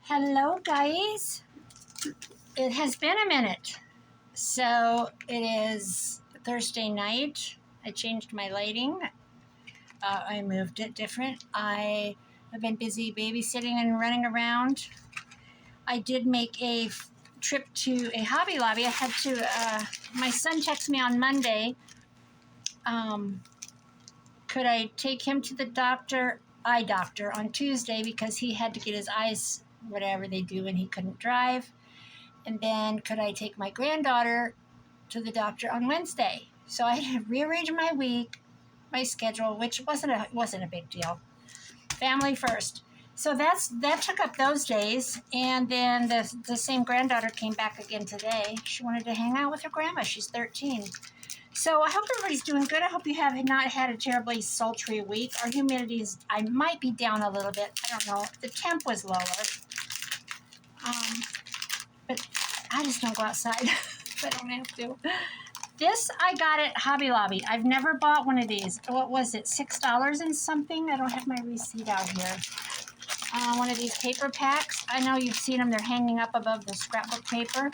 Hello, guys. It has been a minute. So it is Thursday night. I changed my lighting. I moved it different. I have been busy babysitting and running around. I did make a trip to a Hobby Lobby. I had to, my son texted me on Monday. Could I take him to the eye doctor on Tuesday because he had to get his eyes, whatever they do, and he couldn't drive. And then could I take my granddaughter to the doctor on Wednesday? So I had to rearrange my week, my schedule, which wasn't a big deal. Family first. So that took up those days. And then the same granddaughter came back again today. She wanted to hang out with her grandma. She's 13. So I hope everybody's doing good. I hope you have not had a terribly sultry week. Our humidity I might be down a little bit. I don't know. The temp was lower. But I just don't go outside if I don't have to. This I got at Hobby Lobby. I've never bought one of these. What was it, $6 and something? I don't have my receipt out here. One of these paper packs. I know you've seen them. They're hanging up above the scrapbook paper.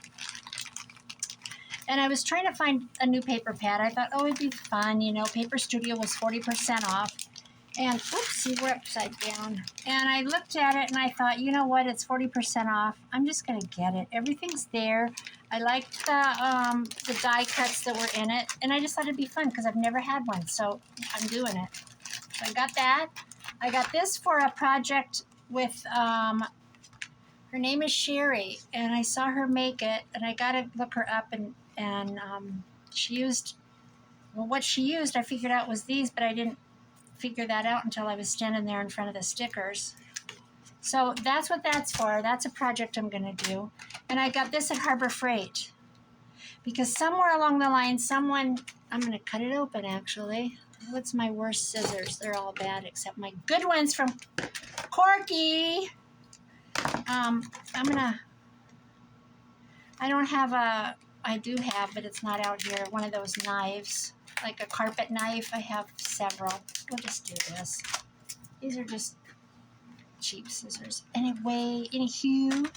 And I was trying to find a new paper pad. I thought, oh, it'd be fun. You know, Paper Studio was 40% off. And, oopsie, we're upside down. And I looked at it and I thought, you know what, it's 40% off. I'm just going to get it. Everything's there. I liked the die cuts that were in it. And I just thought it'd be fun because I've never had one. So I'm doing it. So I got that. I got this for a project with, her name is Sherry. And I saw her make it. And I got to look her up. And she used, well, what she used, I figured out was these, but I didn't figure that out until I was standing there in front of the stickers. So that's what that's for. That's a project I'm going to do. And I got this at Harbor Freight because somewhere along the line, I'm going to cut it open actually. What's my worst scissors? They're all bad except my good ones from Corky. I do have, but it's not out here, one of those knives. Like a carpet knife. I have several. We'll just do this. These are just cheap scissors. Anywho,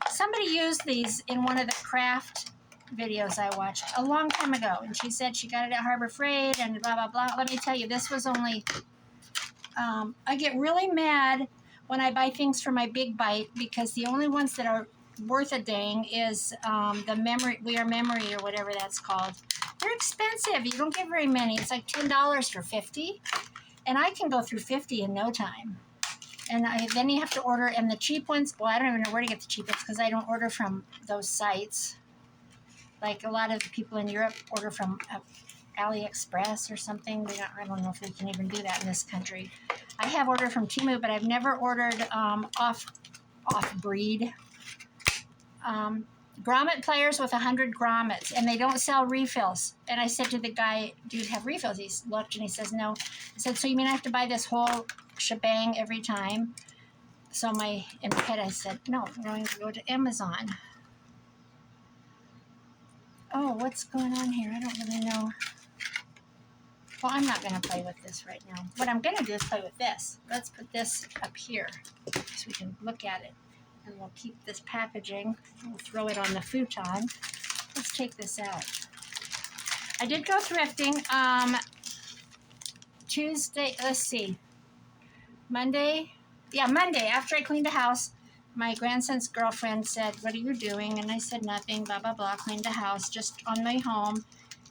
somebody used these in one of the craft videos I watched a long time ago, and she said she got it at Harbor Freight and blah, blah, blah. Let me tell you, this was only, I get really mad when I buy things for my Big Bite because the only ones that are worth a dang is the We Are Memory or whatever that's called. They're expensive. You don't get very many. It's like $10 for 50. And I can go through 50 in no time. And then you have to order. And the cheap ones, well, I don't even know where to get the cheap ones because I don't order from those sites. Like a lot of the people in Europe order from AliExpress or something. I don't know if we can even do that in this country. I have ordered from Temu, but I've never ordered off-breed. Grommet players with 100 grommets, and they don't sell refills. And I said to the guy, do you have refills? He looked and he says, no. I said, so you mean I have to buy this whole shebang every time? So in my head I said, no, I'm going to go to Amazon. Oh, what's going on here? I don't really know. Well, I'm not going to play with this right now. What I'm going to do is play with this. Let's put this up here so we can look at it. And we'll keep this packaging. We'll throw it on the futon. Let's take this out. I did go thrifting. Tuesday, let's see. Monday. Yeah, Monday, after I cleaned the house, my grandson's girlfriend said, what are you doing? And I said, nothing, blah, blah, blah. Cleaned the house, just on my home.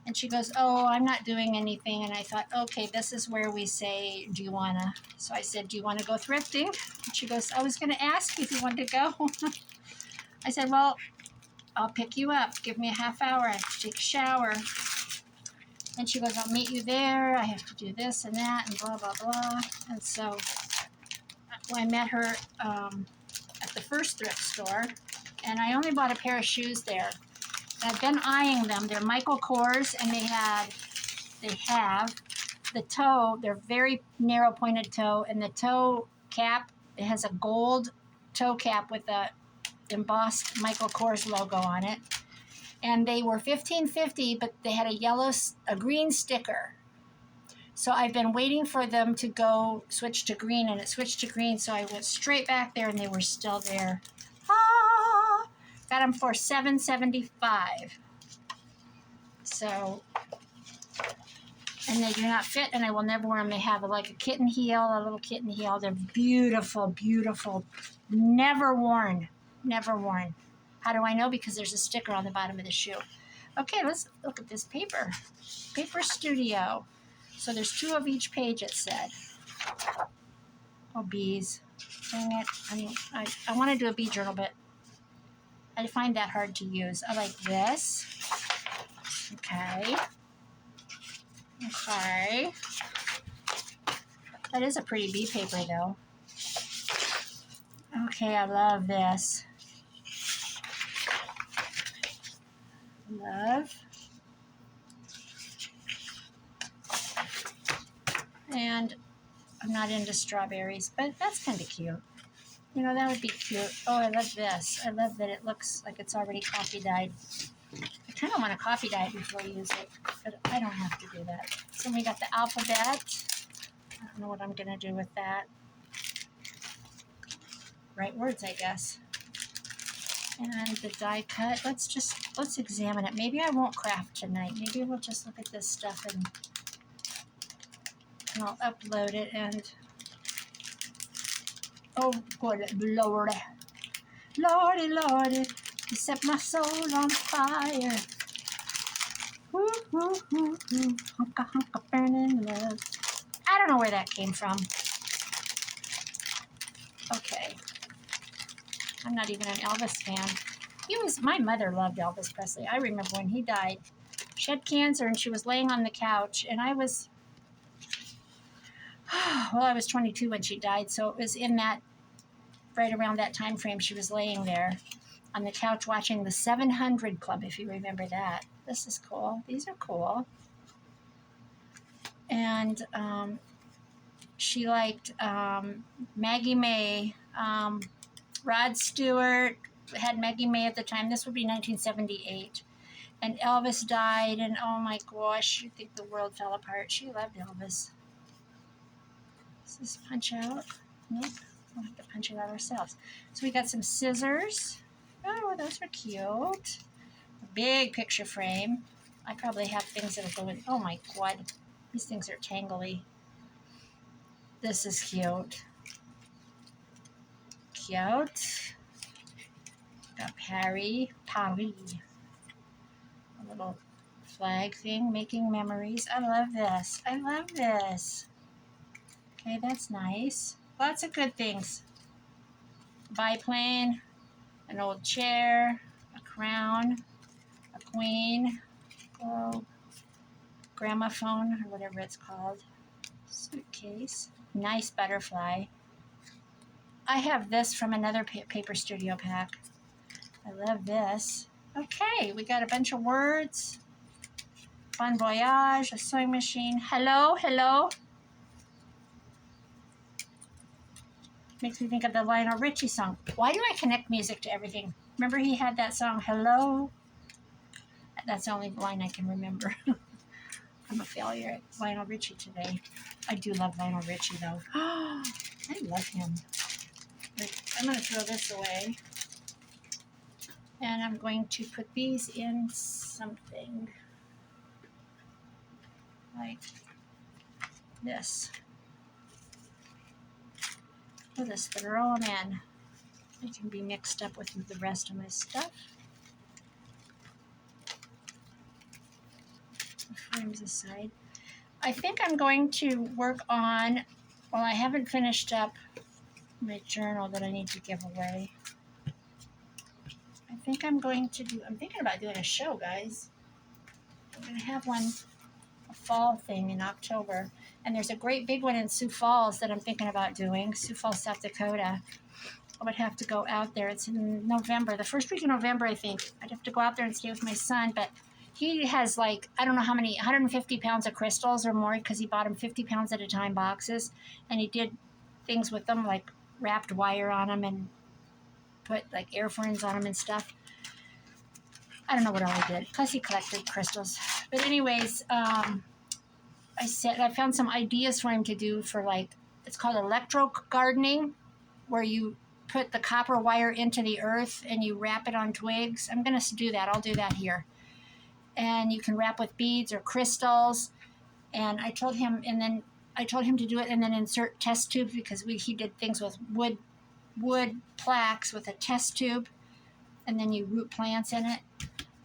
And she goes, oh, I'm not doing anything. And I thought, okay, this is where we say, do you want to? So I said, do you want to go thrifting? And she goes, I was going to ask you if you wanted to go. I said, well, I'll pick you up. Give me a half hour. I have to take a shower. And she goes, I'll meet you there. I have to do this and that and blah, blah, blah. And so I met her at the first thrift store. And I only bought a pair of shoes there. I've been eyeing them. They're Michael Kors, and they have the toe. They're very narrow pointed toe, and the toe cap, it has a gold toe cap with a embossed Michael Kors logo on it. And they were $15.50, but they had a green sticker. So I've been waiting for them to go switch to green, and it switched to green, so I went straight back there and they were still there. Ah! Got them for $7.75. So, and they do not fit, and I will never wear them. They have like a kitten heel, a little kitten heel. They're beautiful, beautiful. Never worn. Never worn. How do I know? Because there's a sticker on the bottom of the shoe. Okay, let's look at this paper. Paper Studio. So there's 2 of each page, it said. Oh, bees. Dang it. I want to do a bee journal, but I find that hard to use. I like this. Okay. Okay. That is a pretty bee paper, though. Okay, I love this. Love. And I'm not into strawberries, but that's kind of cute. You know, that would be cute. Oh, I love this. I love that it looks like it's already coffee dyed. I kind of want to coffee dye it before I use it, but I don't have to do that. So we got the alphabet. I don't know what I'm going to do with that. Write words, I guess. And the die cut. Let's examine it. Maybe I won't craft tonight. Maybe we'll just look at this stuff and I'll upload it and... Oh, good Lord. Lordy, Lordy, you set my soul on fire. Woo, woo, woo, woo. Hunka, hunka, burning love. I don't know where that came from. Okay. I'm not even an Elvis fan. My mother loved Elvis Presley. I remember when he died. She had cancer and she was laying on the couch, and I was 22 when she died, so it was in that, right around that time frame she was laying there on the couch watching the 700 Club, if you remember that. This is cool. These are cool. And she liked Maggie May. Rod Stewart had Maggie May at the time. This would be 1978. And Elvis died, and oh my gosh, you think the world fell apart. She loved Elvis. Does this punch out? Nope. We'll have to punch it out ourselves. So we got some scissors. Oh, those are cute. A big picture frame. I probably have things that'll go in. Oh my God. These things are tangly. This is cute. Cute. Got Paris. A little flag thing, making memories. I love this. I love this. Okay, that's nice. Lots of good things. Biplane, an old chair, a crown, a queen, gramophone, or whatever it's called, suitcase, nice butterfly. I have this from another Paper Studio pack. I love this. Okay, we got a bunch of words. Bon voyage, a sewing machine. Hello, hello. Makes me think of the Lionel Richie song. Why do I connect music to everything? Remember he had that song, Hello? That's the only line I can remember. I'm a failure at Lionel Richie today. I do love Lionel Richie, though. I love him. I'm going to throw this away. And I'm going to put these in something like this. I'll just throw them in. They can be mixed up with the rest of my stuff. Frames aside. I think I'm going to work on, well, I haven't finished up my journal that I need to give away. I think I'm thinking about doing a show, guys. I'm going to have one, a fall thing in October. And there's a great big one in Sioux Falls that I'm thinking about doing, Sioux Falls, South Dakota. I would have to go out there. It's in November, the first week of November, I think. I'd have to go out there and stay with my son, but he has like, I don't know how many, 150 pounds of crystals or more, because he bought them 50 pounds at a time boxes, and he did things with them, like wrapped wire on them and put like air ferns on them and stuff. I don't know what all he did. Plus he collected crystals. But anyways, I found some ideas for him to do for like, it's called electro gardening, where you put the copper wire into the earth and you wrap it on twigs. I'm going to do that. I'll do that here. And you can wrap with beads or crystals. And I told him to do it and then insert test tubes, because he did things with wood plaques with a test tube, and then you root plants in it.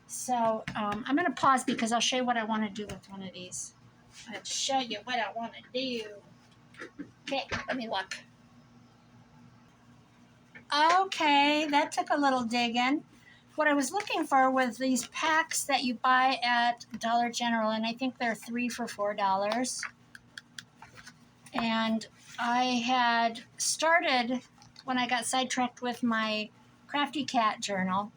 So I'm going to pause because I'll show you what I want to do with one of these. I'll show you what I want to do. Okay, let me look. Okay, that took a little digging. What I was looking for was these packs that you buy at Dollar General, and I think they're 3 for $4. And I had started, when I got sidetracked with my Crafty Cat journal,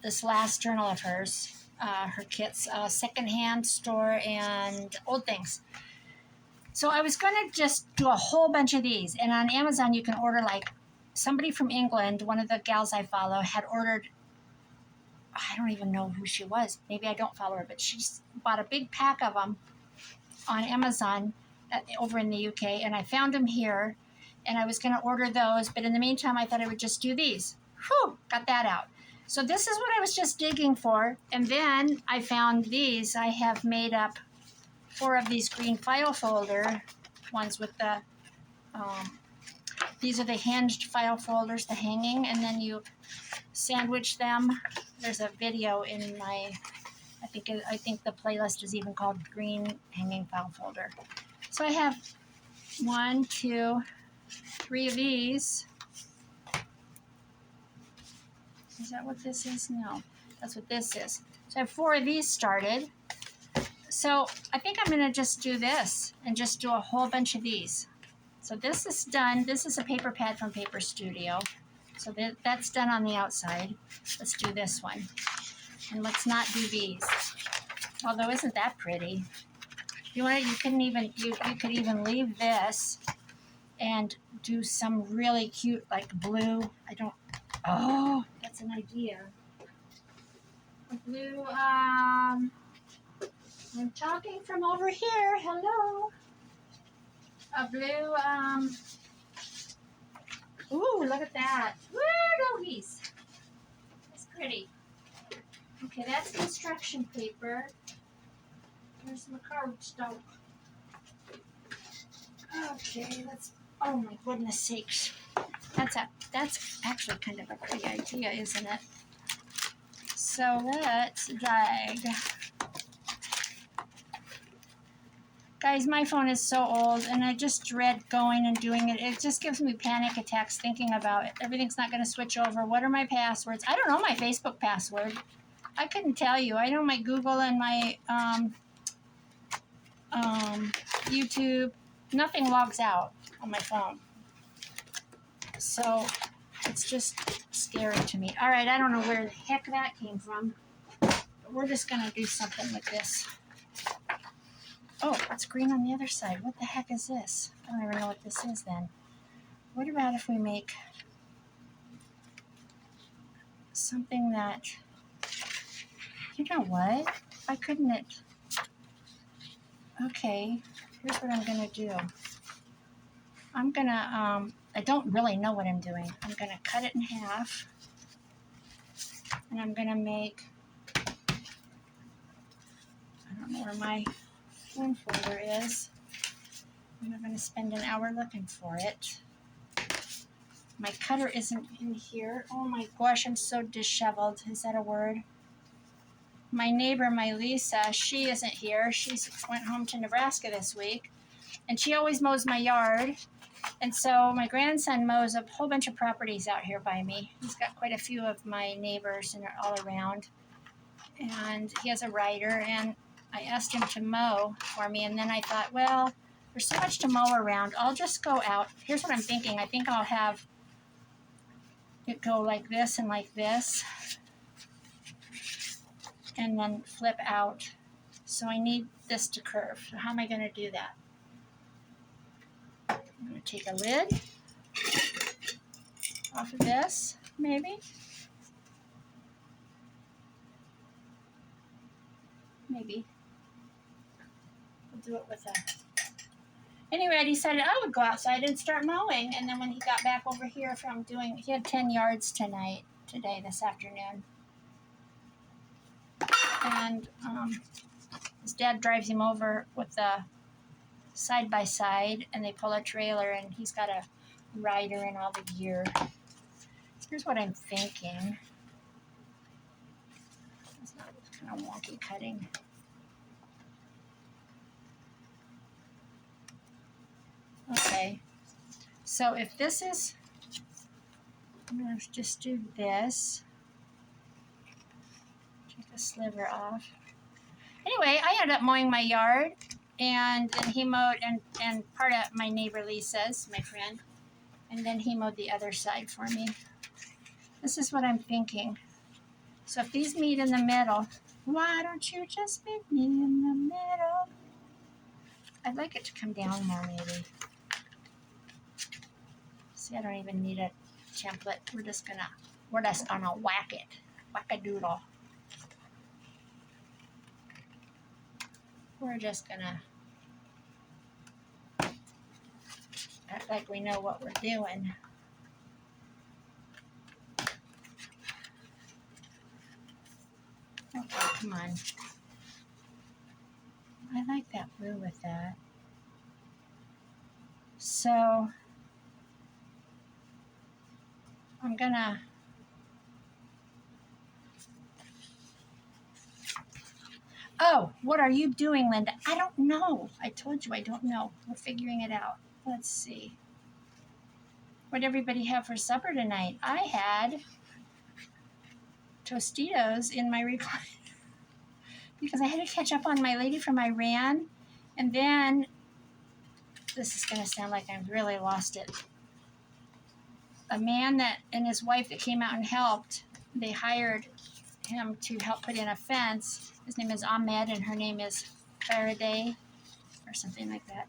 this last journal of hers, her kits, secondhand store and old things. So I was going to just do a whole bunch of these. And on Amazon, you can order, like, somebody from England, one of the gals I follow, had ordered, I don't even know who she was. Maybe I don't follow her, but she bought a big pack of them on Amazon over in the UK, and I found them here, and I was going to order those, but in the meantime, I thought I would just do these. Whew, got that out. So this is what I was just digging for, and then I found these. I have made up 4 of these green file folder ones with the, these are the hinged file folders, the hanging, and then you sandwich them. There's a video in my, I think the playlist is even called Green Hanging File Folder. So I have 1, 2, 3 of these. Is that what this is? No, that's what this is. So I have 4 of these started. So I think I'm going to just do this and just do a whole bunch of these. So this is done. This is a paper pad from Paper Studio. So that's done on the outside. Let's do this one. And let's not do these. Although, isn't that pretty? You could even leave this and do some really cute, like blue. Oh, that's an idea. A blue, I'm talking from over here. Hello. A blue, ooh, look at that. Woo, doggies. That's pretty. Okay, that's construction paper. There's the cardstock. Okay, oh my goodness sakes. That's actually kind of a pretty idea, isn't it? So let's drag. Guys, my phone is so old, and I just dread going and doing it. It just gives me panic attacks thinking about it. Everything's not going to switch over. What are my passwords? I don't know my Facebook password. I couldn't tell you. I know my Google and my YouTube. Nothing logs out on my phone. So it's just scary to me. All right, I don't know where the heck that came from. But we're just going to do something with this. Oh, it's green on the other side. What the heck is this? I don't even know what this is then. What about if we make something that, you know what? Why couldn't it? Okay, here's what I'm going to do. I'm going to, I don't really know what I'm doing. I'm going to cut it in half. And I'm going to make, I don't know where my phone folder is. I'm not going to spend an hour looking for it. My cutter isn't in here. Oh my gosh, I'm so disheveled. Is that a word? My neighbor, my Lisa, she isn't here. She went home to Nebraska this week. And she always mows my yard. And so my grandson mows a whole bunch of properties out here by me. He's got quite a few of my neighbors and they're all around. And he has a rider, and I asked him to mow for me. And then I thought, well, there's so much to mow around. I'll just go out. Here's what I'm thinking. I think I'll have it go like this and like this. And then flip out. So I need this to curve. So how am I going to do that? I'm going to take a lid off of this, maybe. Maybe. We'll do it with a... Anyway, I decided I would go outside and start mowing. And then when he got back over here from doing... He had 10 yards today, this afternoon. And his dad drives him over with the side-by-side, and they pull a trailer, and he's got a rider and all the gear. Here's what I'm thinking. It's not kind of wonky cutting. Okay, so if this is, I'm going to just do this. Take the sliver off. Anyway, I ended up mowing my yard, and then he mowed, and part of my neighbor Lisa's, my friend, and then he mowed the other side for me. This is what I'm thinking. So if these meet in the middle, why don't you just meet me in the middle? I'd like it to come down more, maybe. See, I don't even need a template. We're just gonna whack it. Whack a doodle. We're just gonna act like we know what we're doing. Okay, come on. I like that blue with that. So I'm gonna Oh, what are you doing, Linda? I don't know. I told you I don't know. We're figuring it out. Let's see. What did everybody have for supper tonight? I had Tostitos in my recliner because I had to catch up on my lady from Iran. And then, this is going to sound like I've really lost it. A man and his wife that came out and helped, they hired him to help put in a fence. His name is Ahmed, and her name is Faraday, or something like that.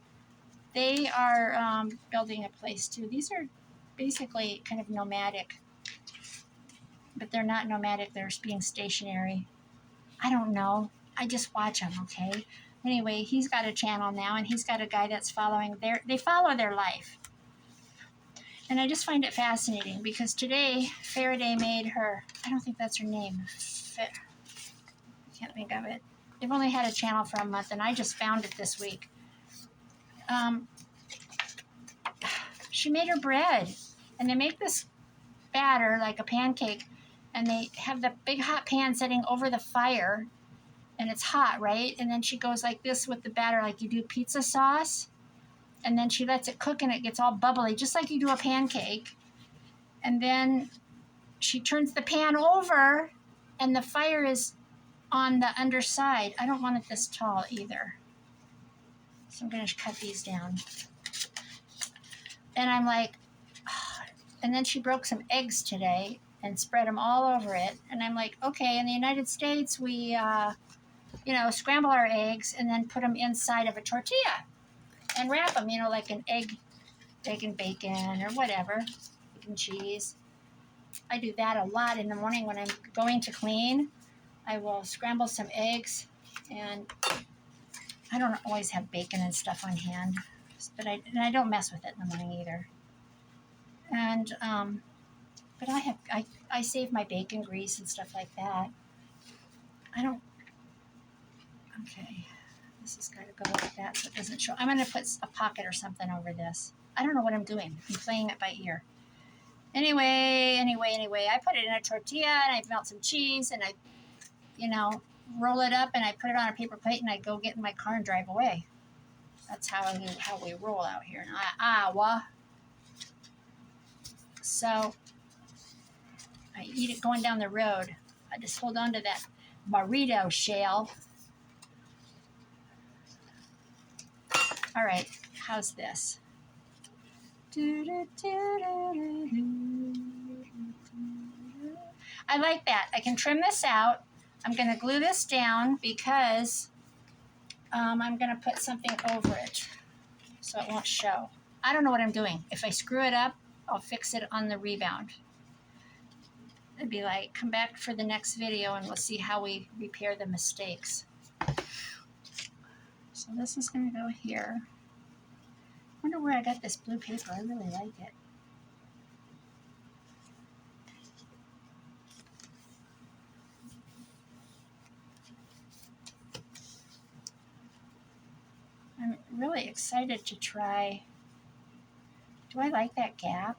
They are building a place, too. These are basically kind of nomadic, but they're not nomadic. They're being stationary. I don't know. I just watch them, okay? Anyway, he's got a channel now, and he's got a guy that's following they follow their life. And I just find it fascinating because today, Faraday made her, I don't think that's her name. I can't think of it. They've only had a channel for a month, and I just found it this week. She made her bread, and they make this batter like a pancake, and they have the big hot pan setting over the fire, and it's hot, right? And then she goes like this with the batter, like you do pizza sauce, and then she lets it cook, and it gets all bubbly, just like you do a pancake. And then she turns the pan over, and the fire is on the underside. I don't want it this tall either, so I'm going to cut these down. And I'm like, oh. And then she broke some eggs today and spread them all over it. And I'm like, okay, in the United States, we, scramble our eggs and then put them inside of a tortilla and wrap them, like an egg and bacon or whatever, egg and cheese. I do that a lot in the morning when I'm going to clean. I will scramble some eggs, and I don't always have bacon and stuff on hand, but I don't mess with it in the morning either. And but I save my bacon grease and stuff like that. Okay, this has got to go like that so it doesn't show. I'm going to put a pocket or something over this. I don't know what I'm doing. I'm playing it by ear. Anyway, I put it in a tortilla, and I melt some cheese, and I, roll it up, and I put it on a paper plate, and I go get in my car and drive away. That's how we roll out here in Iowa. So I eat it going down the road. I just hold on to that burrito shell. All right, how's this? I like that. I can trim this out. I'm going to glue this down because I'm going to put something over it so it won't show. I don't know what I'm doing. If I screw it up, I'll fix it on the rebound. It'd be like, come back for the next video and we'll see how we repair the mistakes. So this is going to go here. I wonder where I got this blue paper. I really like it. I'm really excited to try. Do I like that gap?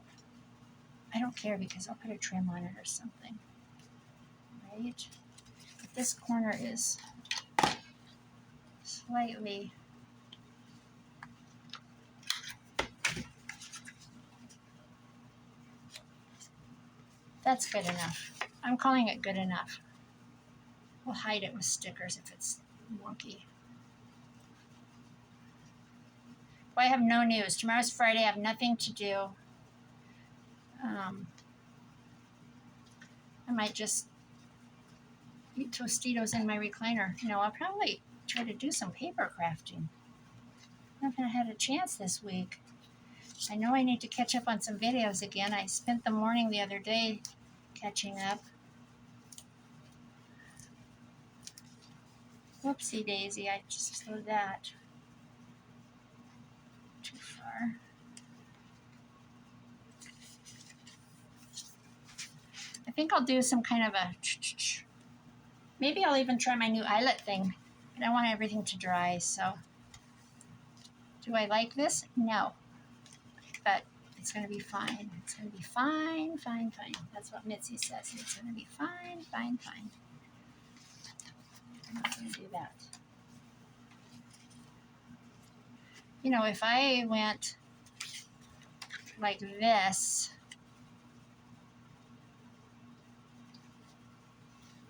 I don't care because I'll put a trim on it or something. Right? But this corner is slightly. That's good enough. I'm calling it good enough. We'll hide it with stickers if it's wonky. Well, I have no news. Tomorrow's Friday. I have nothing to do. I might just eat Tostitos in my recliner. I'll probably try to do some paper crafting. I haven't had a chance this week. I know I need to catch up on some videos again. I spent the morning the other day catching up. Whoopsie daisy, I just threw that too far. I think I'll do some kind of a, maybe I'll even try my new eyelet thing. But I want everything to dry, so. Do I like this? No. But it's going to be fine. It's going to be fine, fine, fine. That's what Mitzi says. It's going to be fine, fine, fine. I'm not going to do that. If I went like this.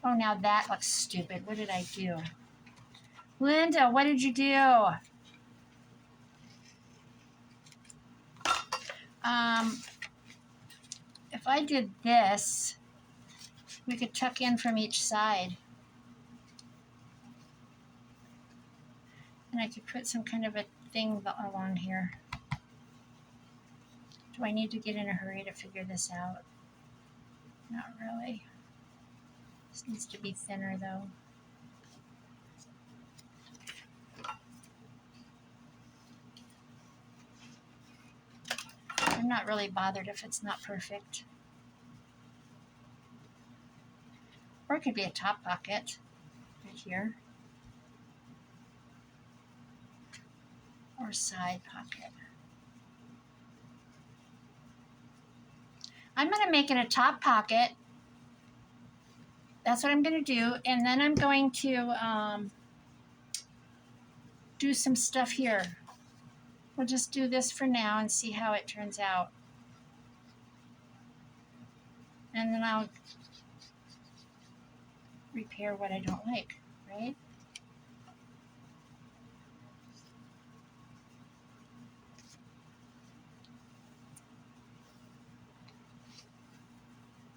Oh, now that looks stupid. What did I do? Linda, what did you do? If I did this, we could tuck in from each side. And I could put some kind of a thing along here. Do I need to get in a hurry to figure this out? Not really. This needs to be thinner though. I'm not really bothered if it's not perfect. Or it could be a top pocket right here. Or side pocket. I'm going to make it a top pocket. That's what I'm going to do. And then I'm going to do some stuff here. We'll just do this for now and see how it turns out. And then I'll repair what I don't like, right?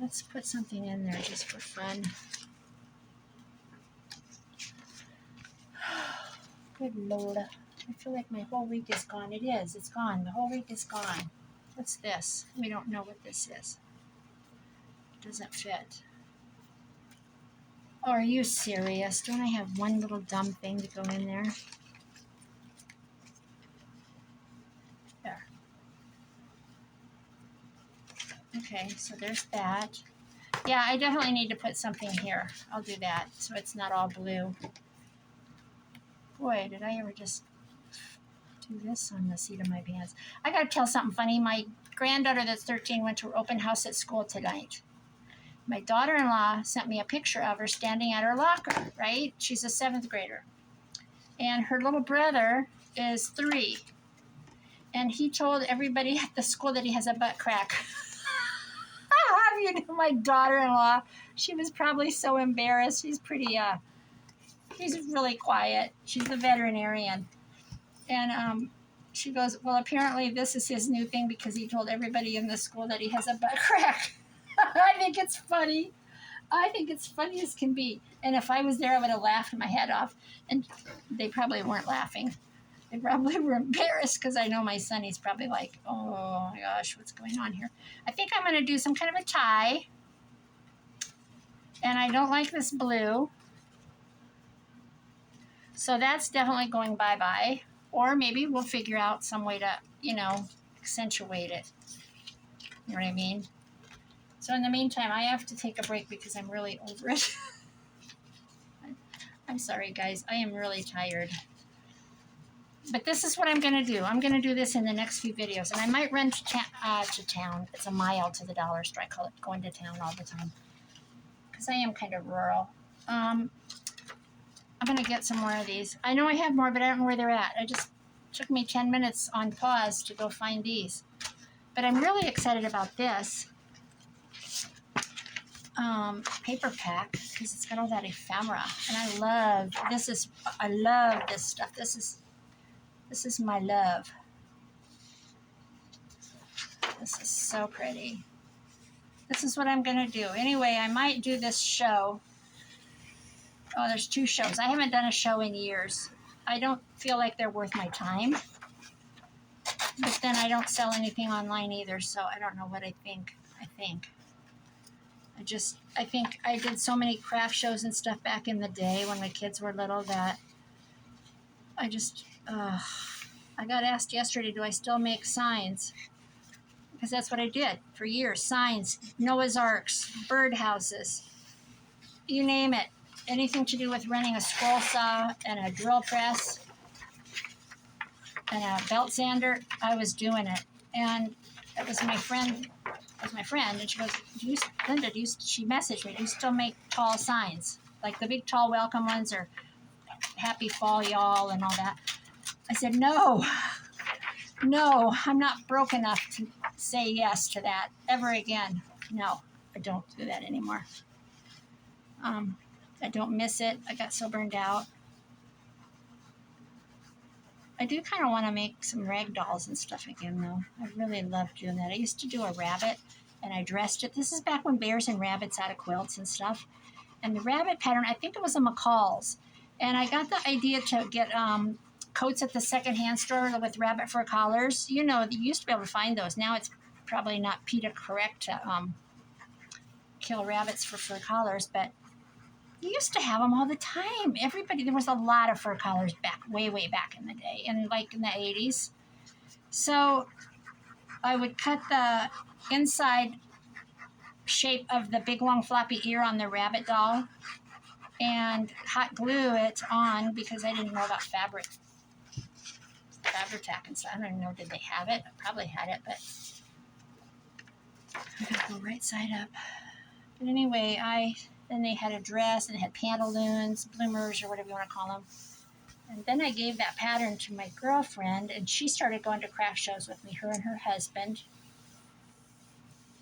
Let's put something in there just for fun. Good Lord. I feel like my whole week is gone. It is. It's gone. The whole week is gone. What's this? We don't know what this is. It doesn't fit. Oh, are you serious? Don't I have one little dumb thing to go in there? There. Okay, so there's that. Yeah, I definitely need to put something here. I'll do that so it's not all blue. Boy, did I ever just do this on the seat of my pants. I gotta tell something funny. My granddaughter that's 13 went to her open house at school tonight. My daughter-in-law sent me a picture of her standing at her locker, right? She's a 7th grader. And her little brother is 3. And he told everybody at the school that he has a butt crack. You know, my daughter-in-law, she was probably so embarrassed. She's pretty, she's really quiet. She's a veterinarian. And she goes, well, apparently this is his new thing because he told everybody in the school that he has a butt crack. I think it's funny. I think it's funny as can be. And if I was there, I would have laughed my head off. And they probably weren't laughing. They probably were embarrassed because I know my son, he's probably like, oh my gosh, what's going on here? I think I'm going to do some kind of a tie. And I don't like this blue. So that's definitely going bye-bye. Or maybe we'll figure out some way to, you know, accentuate it. You know what I mean? So in the meantime, I have to take a break because I'm really over it. I'm sorry, guys. I am really tired. But this is what I'm going to do. I'm going to do this in the next few videos. And I might run to town. It's a mile to the dollar store. I call it going to town all the time. Because I am kind of rural. I'm going to get some more of these. I know I have more, but I don't know where they're at. It just took me 10 minutes on pause to go find these. But I'm really excited about this paper pack because it's got all that ephemera. And I love this stuff. This is my love. This is so pretty. This is what I'm going to do. Anyway, I might do this show. Oh, there's 2 shows. I haven't done a show in years. I don't feel like they're worth my time. But then I don't sell anything online either, so I don't know what I think. I think I did so many craft shows and stuff back in the day when my kids were little that I got asked yesterday, do I still make signs? Because that's what I did for years. Signs, Noah's Arks, bird houses, you name it. Anything to do with running a scroll saw and a drill press and a belt sander, I was doing it. And it was my friend, and she goes, Linda, she messaged me, do you still make tall signs? Like the big tall welcome ones or happy fall y'all and all that. I said, no, I'm not broke enough to say yes to that ever again. No, I don't do that anymore. I don't miss it. I got so burned out. I do kind of want to make some rag dolls and stuff again, though. I really love doing that. I used to do a rabbit, and I dressed it. This is back when bears and rabbits had quilts and stuff. And the rabbit pattern, I think it was a McCall's. And I got the idea to get coats at the secondhand store with rabbit fur collars. You know, you used to be able to find those. Now it's probably not PETA correct to kill rabbits for fur collars, but you used to have them all the time. There was a lot of fur collars way back in the day, and like in the 80s. So I would cut the inside shape of the big long floppy ear on the rabbit doll and hot glue it on because I didn't know about fabric tack and stuff. I don't even know, did they have it? I probably had it, but I gotta go right side up. But anyway, then they had a dress and it had pantaloons, bloomers, or whatever you want to call them. And then I gave that pattern to my girlfriend, and she started going to craft shows with me, her and her husband.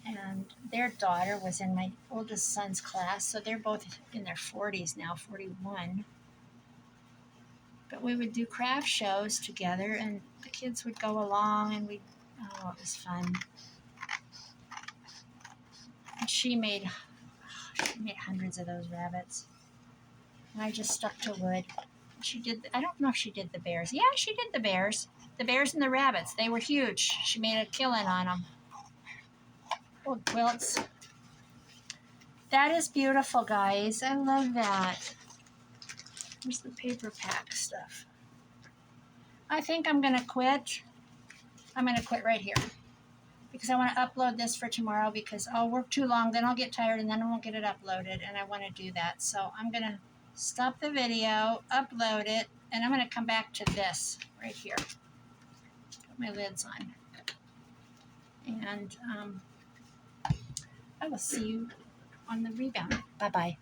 And their daughter was in my oldest son's class, so they're both in their 40s now, 41. But we would do craft shows together, and the kids would go along, and it was fun. And she made hundreds of those rabbits. And I just stuck to wood. I don't know if she did the bears. Yeah, she did the bears. The bears and the rabbits. They were huge. She made a killing on them. Old quilts. That is beautiful, guys. I love that. Here's the paper pack stuff. I think I'm going to quit. I'm going to quit right here. Because I want to upload this for tomorrow because I'll work too long, then I'll get tired, and then I won't get it uploaded, and I want to do that. So I'm going to stop the video, upload it, and I'm going to come back to this right here. Put my lids on. And I will see you on the rebound. Bye-bye.